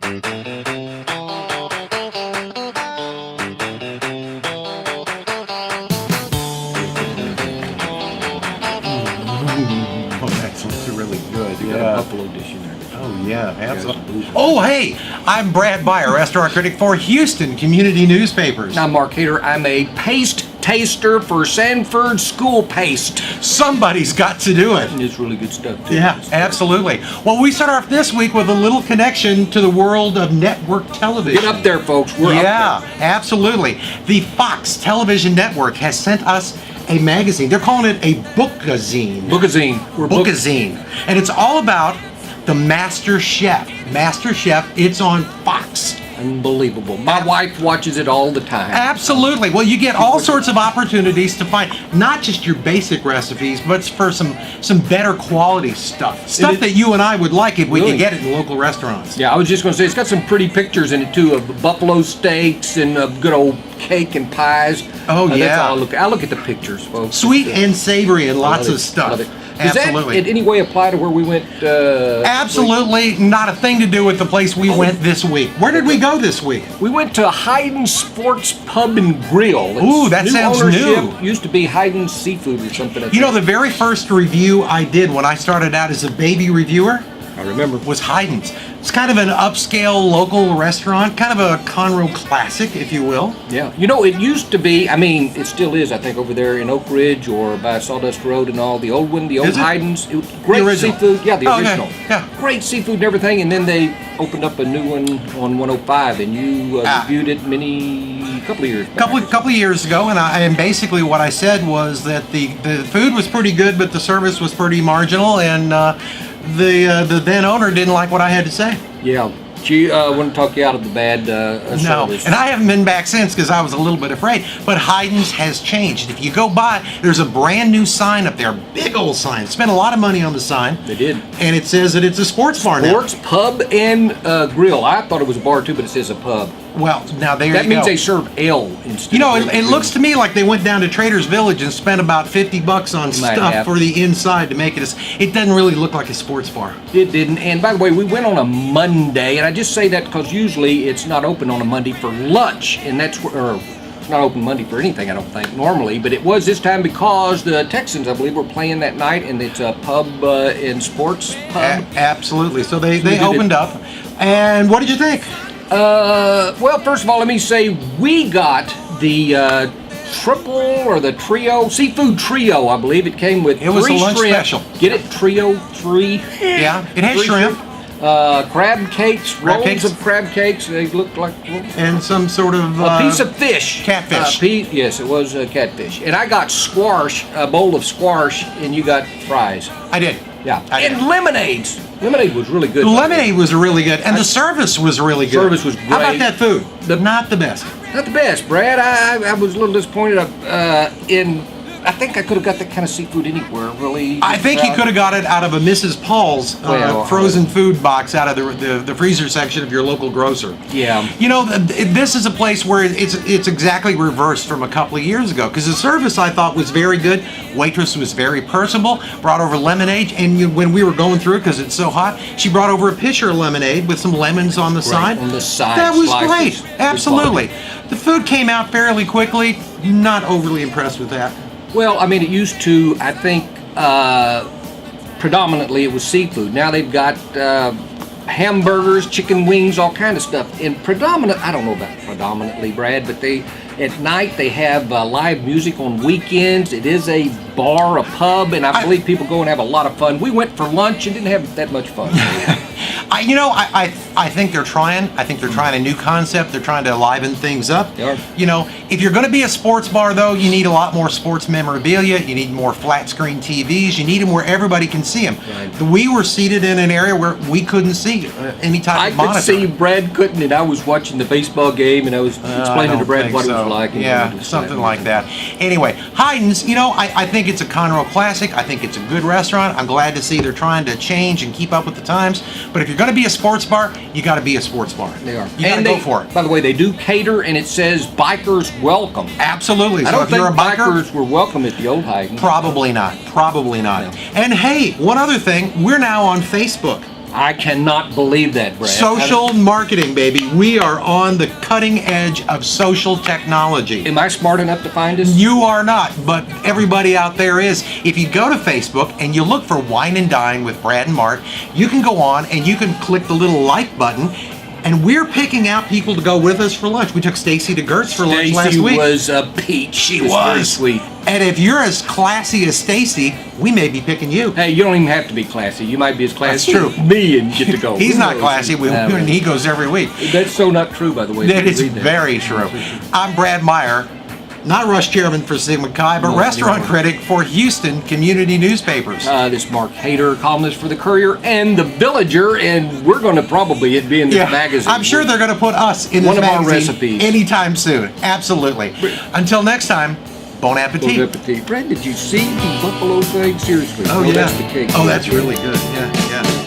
Oh, that's really good. You got a buffalo dish in there. Oh, yeah, absolutely. Oh, hey, I'm Brad Meyer, restaurant critic for Houston Community Newspapers. I'm Mark Hayter. I'm a paste taster for Sanford School Paste. Somebody's got to do it. And it's really good stuff, too. Yeah, absolutely. Well, we start off this week with a little connection to the world of network television. Get up there, folks. We're up there. Absolutely. The Fox Television Network has sent us a magazine. They're calling it a bookazine. Bookazine. Bookazine. And it's all about the Master Chef. Master Chef, it's on Fox. Unbelievable. My wife watches it all the time. Absolutely. Well, you get all sorts of opportunities to find not just your basic recipes, but for some better quality stuff. Stuff that you and I would like if we could get it in local restaurants. Yeah, I was just going to say, it's got some pretty pictures in it, too, of buffalo steaks and good old cake and pies. Oh, yeah. That's all I look at the pictures, folks. Sweet and savory and lots of stuff. Love it. Absolutely. Does that in any way apply to where we went? Absolutely not a thing to do with the place we went this week. Where did we go this week? We went to Hyden Sports Pub and Grill. Ooh, that sounds new. Used to be Hydens Seafood or something. You know, the very first review I did when I started out as a baby reviewer, I remember, was Hydens. It's kind of an upscale local restaurant, kind of a Conroe classic, if you will. Yeah. You know, it used to be, I mean, it still is, I think, over there in Oak Ridge or by Sawdust Road and all, the old one, the old Hydens. It was great seafood. Yeah, the original. Okay. Yeah. Great seafood and everything, and then they opened up a new one on 105, and you reviewed it a couple of years back. Couple of years ago, and basically what I said was that the food was pretty good, but the service was pretty marginal, and the then owner didn't like what I had to say. Yeah, she wouldn't talk you out of the bad service. And I haven't been back since because I was a little bit afraid. But Hydens has changed. If you go by, there's a brand new sign up there, big old sign. Spent a lot of money on the sign. They did. And it says that it's a sports bar now. Sports pub and grill. I thought it was a bar too, but it says a pub. Well, now there you go. That means they serve ale instead. You know, it looks to me like they went down to Trader's Village and spent about $50 on stuff for the inside to make it. It doesn't really look like a sports bar. It didn't. And by the way, we went on a Monday, and I just say that because usually it's not open on a Monday for lunch, and that's where. It's not open Monday for anything, I don't think, normally, but it was this time because the Texans, I believe, were playing that night, and it's a pub and sports pub. Absolutely. So they opened up. And what did you think? Well, first of all, let me say we got the triple or the trio, seafood trio, I believe. It came with it was a lunch shrimp. Special. Get it? Trio, three. Yeah, it had shrimp. Crab cakes, rolls of crab cakes. They looked like and some sort of a piece of fish, catfish. Yes, it was catfish. And I got squash, a bowl of squash, and you got fries. I did. Yeah, and lemonades. Lemonade was really good. The lemonade was really good, and the service was really good. Service was great. How about that food? Not the best. Not the best, Brad. I was a little disappointed I think I could have got that kind of seafood anywhere, really. I think you could have got it out of a Mrs. Paul's frozen food box out of the freezer section of your local grocer. Yeah. You know, this is a place where it's exactly reversed from a couple of years ago, because the service I thought was very good. Waitress was very personable, brought over lemonade, and when we were going through it, because it's so hot, she brought over a pitcher of lemonade with some lemons on the side. On the side. That was great. Absolutely. The food came out fairly quickly. Not overly impressed with that. Well, I mean, it used to, I think, predominantly it was seafood. Now they've got hamburgers, chicken wings, all kind of stuff. And I don't know about predominantly, Brad, but at night they have live music on weekends. It is a bar, a pub, and I believe people go and have a lot of fun. We went for lunch and didn't have that much fun. I think they're trying. I think they're trying a new concept. They're trying to liven things up. Yeah. You know, if you're going to be a sports bar, though, you need a lot more sports memorabilia. You need more flat screen TVs. You need them where everybody can see them. Right. We were seated in an area where we couldn't see any type of monitor. I could see Brad couldn't, and I was watching the baseball game, and I was explaining to Brad what it was like. Yeah, something like that. Anyway, Hydens, you know, I think it's a Conroe classic. I think it's a good restaurant. I'm glad to see they're trying to change and keep up with the times. But if you're going to be a sports bar, you got to be a sports bar. They are. You got to go for it. By the way, they do cater, and it says bikers welcome. Absolutely. I so don't if think you're a biker, bikers were welcome at the old Hyden. Probably not. Probably not. Yeah. And hey, one other thing, we're now on Facebook. I cannot believe that, Brad. Social marketing, baby. We are on the cutting edge of social technology. Am I smart enough to find us? You are not, but everybody out there is. If you go to Facebook and you look for Wine and Dine with Brad and Mark, you can go on and you can click the little like button. And we're picking out people to go with us for lunch. We took Stacy to Gertz for lunch last week. Stacy was a peach. She Very was sweet. And if you're as classy as Stacy, we may be picking you. Hey, you don't even have to be classy. You might be as classy That's true. as me and get to go. He's Who not knows? classy. And he goes every week. That's so not true, by the way. That You is read that. very true. I'm Brad Meyer, not Rush Chairman for Sigma Chi, but No, restaurant you're critic for Houston Community Newspapers. This is Mark Hayter, columnist for The Courier and The Villager, and we're going to probably be in this magazine. I'm sure they're going to put us in One this of our magazine recipes. anytime soon. Absolutely. Until next time, bon appetit. Bon appetit. Brad, did you see the buffalo thing? Seriously. Oh, no, yeah. That's the cake. Oh, that's really good. Yeah, yeah.